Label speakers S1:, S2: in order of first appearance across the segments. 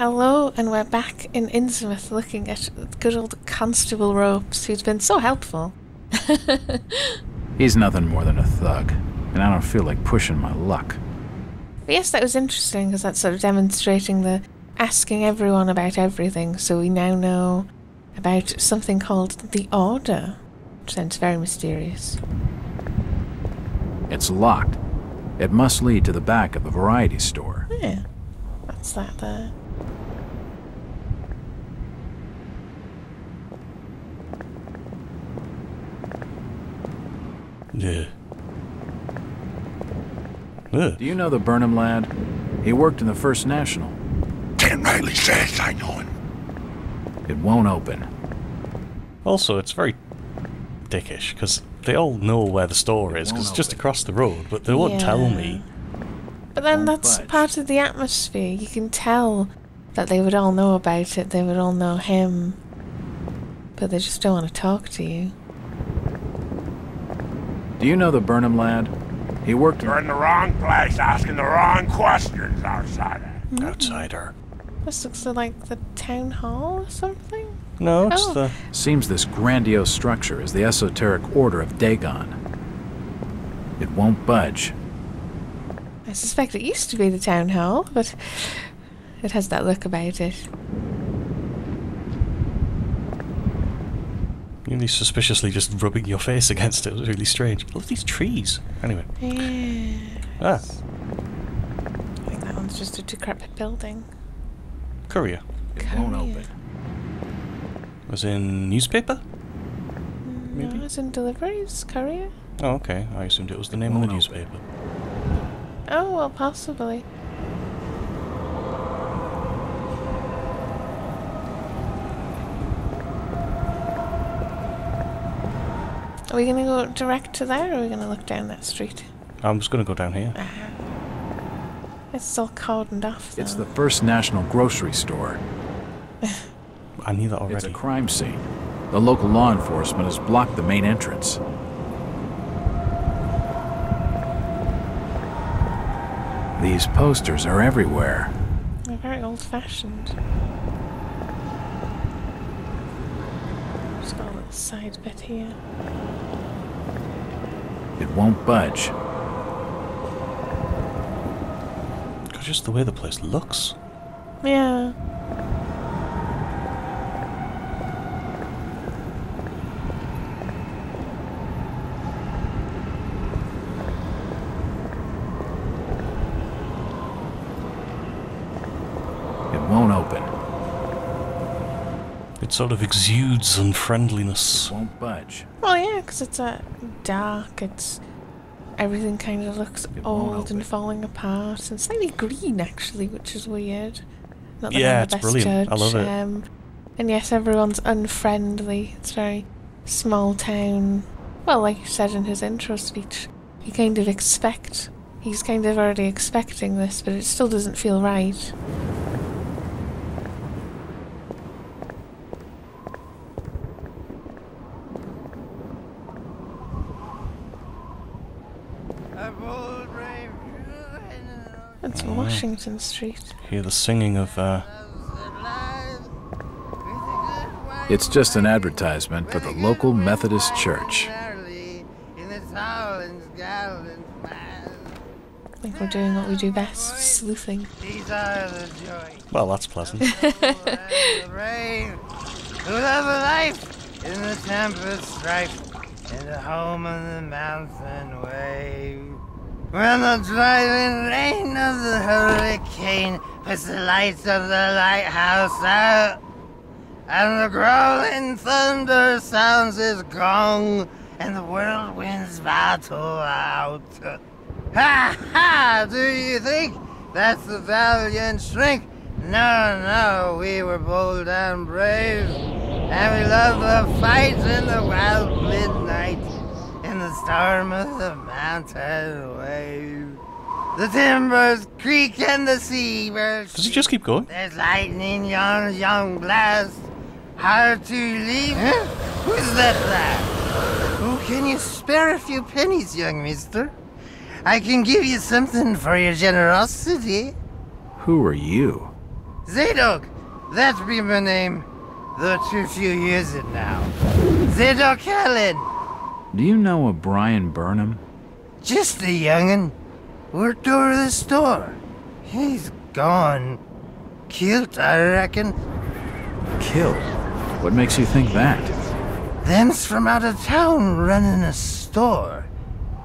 S1: Hello, and we're back in Innsmouth looking at good old Constable Ropes, who's been so helpful.
S2: He's nothing more than a thug, and I don't feel like pushing my luck.
S1: But yes, that was interesting, because that's sort of demonstrating the asking everyone about everything, so we now know about something called the Order, which sounds very mysterious.
S2: It's locked. It must lead to the back of the variety store.
S1: Yeah, that's that there.
S3: Yeah.
S2: Do you know the Burnham lad? He worked in the First National.
S4: Dan Riley says I know him.
S2: It won't open.
S3: Also, it's very dickish, because they all know where the store is, because it's just across the road, but they won't tell me.
S1: But then that's part of the atmosphere. You can tell that they would all know about it, they would all know him, but they just don't want to talk to you.
S2: Do you know the Burnham lad? He worked...
S4: You're in the wrong place, asking the wrong questions, outsider.
S3: Outsider.
S1: This looks like the town hall or something?
S3: No, it's the...
S2: Seems this grandiose structure is the esoteric order of Dagon. It won't budge.
S1: I suspect it used to be the town hall, but it has that look about it.
S3: Really suspiciously just rubbing your face against it was really strange. I love these trees. Anyway.
S1: Yes. I think that one's just a decrepit building.
S3: Courier.
S2: It won't open.
S3: Was in newspaper?
S1: Maybe? No, it's in deliveries, courier.
S3: Oh, okay. I assumed it was the name of the newspaper.
S1: Oh, well, possibly. Are we going to go direct to there, or are we going to look down that street?
S3: I'm just going to go down here.
S1: It's all cordoned off, though.
S2: It's the First National grocery store.
S3: I knew that already.
S2: It's a crime scene. The local law enforcement has blocked the main entrance. These posters are everywhere.
S1: They're very old-fashioned. Just got a little side bit here.
S2: It won't budge.
S3: Just the way the place looks.
S1: Yeah.
S2: It won't open.
S3: It sort of exudes unfriendliness.
S2: It won't budge.
S1: Well, yeah, because it's dark, everything kind of looks old and falling apart, and slightly green, actually, which is weird. Not that
S3: yeah,
S1: I'm
S3: it's
S1: the best
S3: brilliant.
S1: judge.
S3: I love it.
S1: And yes, everyone's unfriendly. It's very small town. Well, like you said in his intro speech, he's kind of already expecting this, but it still doesn't feel right. It's Washington Street.
S3: Hear the singing of,
S2: It's just an advertisement for the local Methodist church.
S1: I think we're doing what we do best, sleuthing.
S3: well, that's pleasant.
S5: Who love a life in the tempest strife, in the home of the mountain wave. When the driving rain of the hurricane puts the lights of the lighthouse out, and the growling thunder sounds his gong, and the whirlwinds battle out. Ha ha! Do you think that's the valiant shrink? No, we were bold and brave, and we loved the fight in the wild midnight, in the storm of the mountain wave. The timbers creak and the sea birds.
S3: Does he just keep going?
S5: There's lightning yon young blast. Hard to leave. Huh? Who's that lad? Oh, can you spare a few pennies, young mister? I can give you something for your generosity.
S2: Who are you?
S5: Zadok! That be my name. Though too few years it now. Zadok Allen!
S2: Do you know a Brian Burnham?
S5: Just a young'un. Worked over the store. He's gone. Killed, I reckon.
S2: Killed? What makes you think that?
S5: Them's from out of town running a store.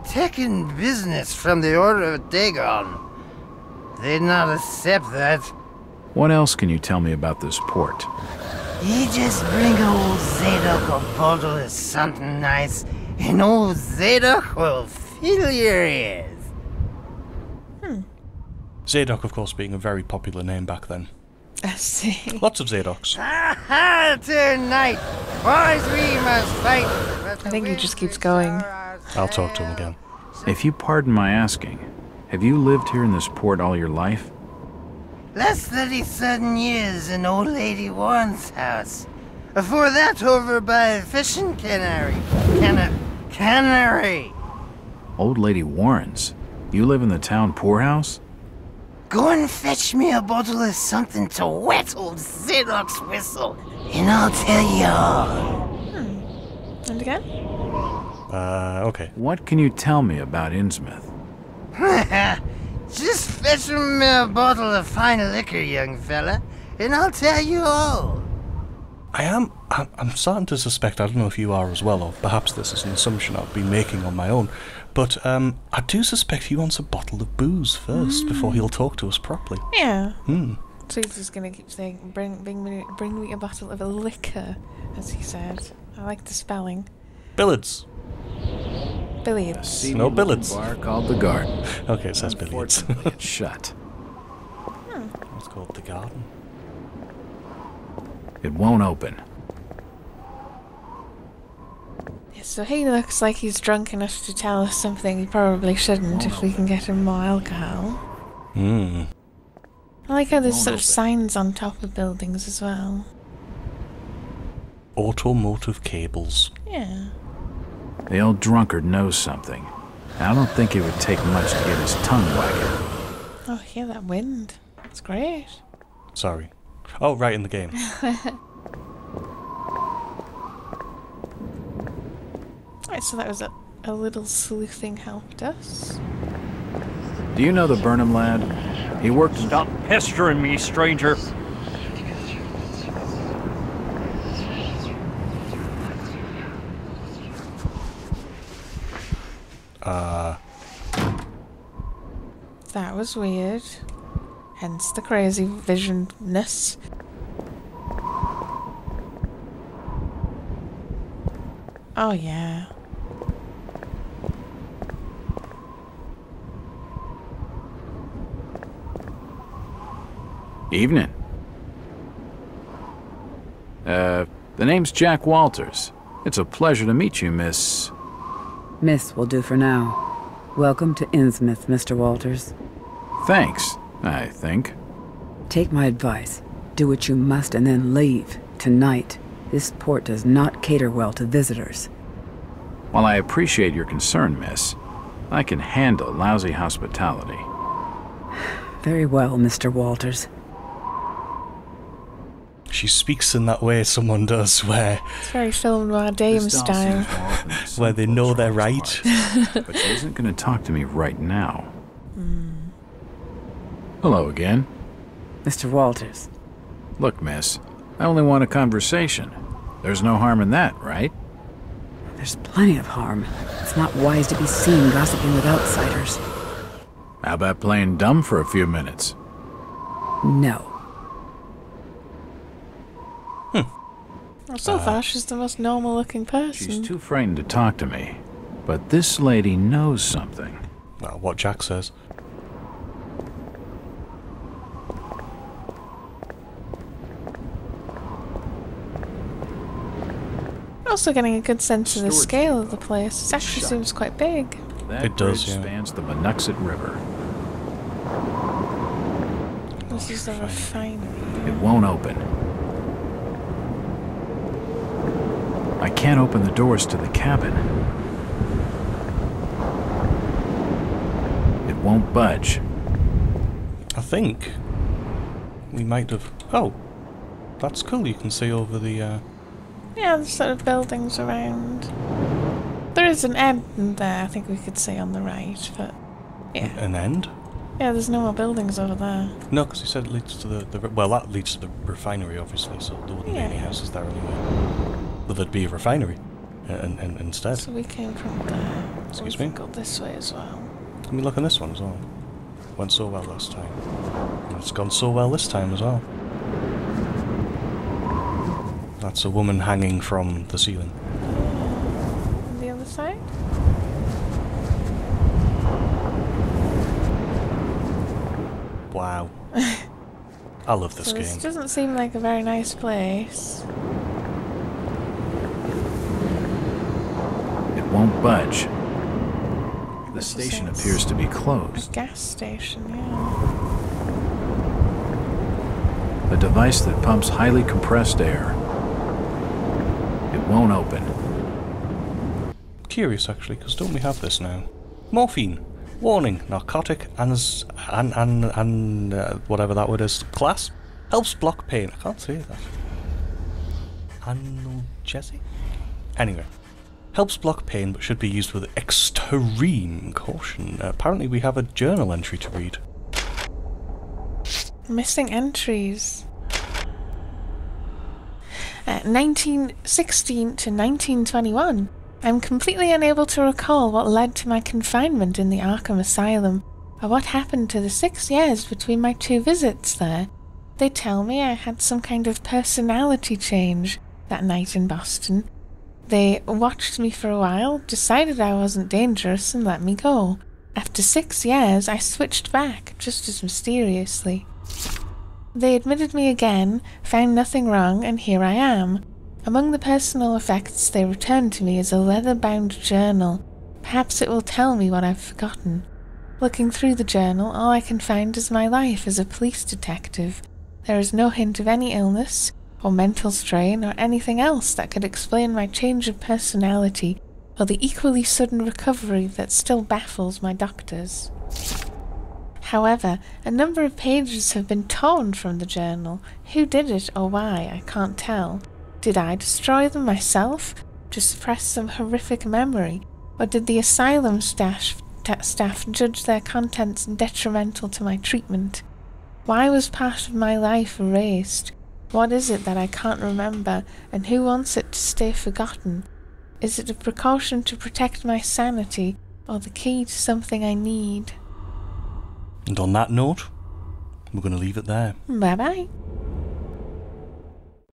S5: Taking business from the Order of Dagon. They'd not accept that.
S2: What else can you tell me about this port?
S5: You just bring old Zadok a bottle of something nice, and old Zadok will fill your ears.
S3: Zadok, of course, being a very popular name back then.
S1: I see.
S3: Lots of Zadoks.
S5: Aha! Tonight, boys, we must fight.
S1: I think he just keeps going.
S3: I'll talk to him again.
S2: If you pardon my asking, have you lived here in this port all your life?
S5: Last 37 years in old lady Warren's house. Before that, over by a fishing cannery. Cannery.
S2: Old Lady Warren's? You live in the town poorhouse?
S5: Go and fetch me a bottle of something to wet old Zadok's whistle, and I'll tell you all.
S1: And again?
S3: Okay.
S2: What can you tell me about Innsmouth?
S5: Just fetch me a bottle of fine liquor, young fella, and I'll tell you all.
S3: I'm starting to suspect, I don't know if you are as well, or perhaps this is an assumption I've been making on my own, but I do suspect he wants a bottle of booze first before he'll talk to us properly.
S1: Yeah. So he's just gonna keep saying, bring me a bottle of a liquor, as he said. I like the spelling.
S3: Billiards.
S1: Billiards.
S3: No billiards.
S2: Bar called the Garden.
S3: Okay, it says billiards.
S2: Unfortunately, it's shut.
S3: It's called the garden.
S2: It won't open.
S1: Yeah, so he looks like he's drunk enough to tell us something he probably shouldn't if we can get him more alcohol. I like how there's sort of signs on top of buildings as well.
S3: Automotive cables.
S1: Yeah.
S2: The old drunkard knows something. I don't think it would take much to get his tongue wagging.
S1: Oh, hear that wind. That's great.
S3: Sorry. Oh, right in the game.
S1: Right, so that was a little sleuthing helped us.
S2: Do you know the Burnham lad? He worked in...
S6: Stop pestering me, stranger.
S1: That was weird. Hence the crazy visionness. Oh yeah.
S2: Evening. The name's Jack Walters. It's a pleasure to meet you, Miss...
S7: Miss will do for now. Welcome to Innsmouth, Mr. Walters.
S2: Thanks, I think.
S7: Take my advice. Do what you must and then leave. Tonight. This port does not cater well to visitors.
S2: While I appreciate your concern, miss, I can handle lousy hospitality.
S7: Very well, Mr. Walters.
S3: She speaks in that way someone does, where
S1: It's very film noir dame style.
S3: where they know they're right.
S2: But she isn't going to talk to me right now. Hello again.
S7: Mr. Walters.
S2: Look, miss, I only want a conversation. There's no harm in that, right?
S7: There's plenty of harm. It's not wise to be seen gossiping with outsiders.
S2: How about playing dumb for a few minutes?
S7: No.
S1: Well, so far she's the most normal looking person.
S2: She's too frightened to talk to me. But this lady knows something.
S3: Well, what Jack says.
S1: Also getting a good sense of the scale of the place. It actually seems quite big.
S2: That
S3: It does,
S2: bridge
S3: yeah.
S2: spans the Monuxet River.
S1: This is the refinery.
S2: It won't open. I can't open the doors to the cabin. It won't budge.
S3: I think we might have... Oh, that's cool. You can see over the...
S1: Yeah, the sort of buildings around. There is an end there, I think we could see on the right, but yeah.
S3: An end?
S1: Yeah, there's no more buildings over there.
S3: No, because he said it leads to the... Well, that leads to the refinery, obviously, so there wouldn't be any houses there anyway. But there'd be a refinery instead.
S1: So we came from there.
S3: Excuse
S1: we
S3: me?
S1: Go this way as well.
S3: Let me look on this one as well. Went so well last time. And it's gone so well this time as well. That's a woman hanging from the ceiling.
S1: On the other side?
S3: Wow. I love this
S1: So
S3: game.
S1: this doesn't seem like a very nice place.
S2: It won't budge. The
S1: This
S2: station
S1: is
S2: appears to be
S1: a
S2: closed.
S1: gas station, yeah.
S2: A device that pumps highly compressed air. It won't open.
S3: Curious, actually, because don't we have this now? Morphine. Warning. Narcotic and whatever that word is. Class. Helps block pain. I can't say that. Analgesic? Anyway. Helps block pain, but should be used with extreme caution. Apparently we have a journal entry to read.
S1: Missing entries. 1916 to 1921. I'm completely unable to recall what led to my confinement in the Arkham Asylum, or what happened to the 6 years between my 2 visits there. They tell me I had some kind of personality change that night in Boston. They watched me for a while, decided I wasn't dangerous, and let me go. After 6 years, I switched back, just as mysteriously. They admitted me again, found nothing wrong, and here I am. Among the personal effects they returned to me is a leather-bound journal. Perhaps it will tell me what I've forgotten. Looking through the journal, all I can find is my life as a police detective. There is no hint of any illness, or mental strain, or anything else that could explain my change of personality, or the equally sudden recovery that still baffles my doctors. However, a number of pages have been torn from the journal. Who did it or why, I can't tell. Did I destroy them myself, to suppress some horrific memory, or did the asylum staff judge their contents detrimental to my treatment? Why was part of my life erased? What is it that I can't remember, and who wants it to stay forgotten? Is it a precaution to protect my sanity, or the key to something I need?
S3: And on that note, we're going to leave it there.
S1: Bye-bye.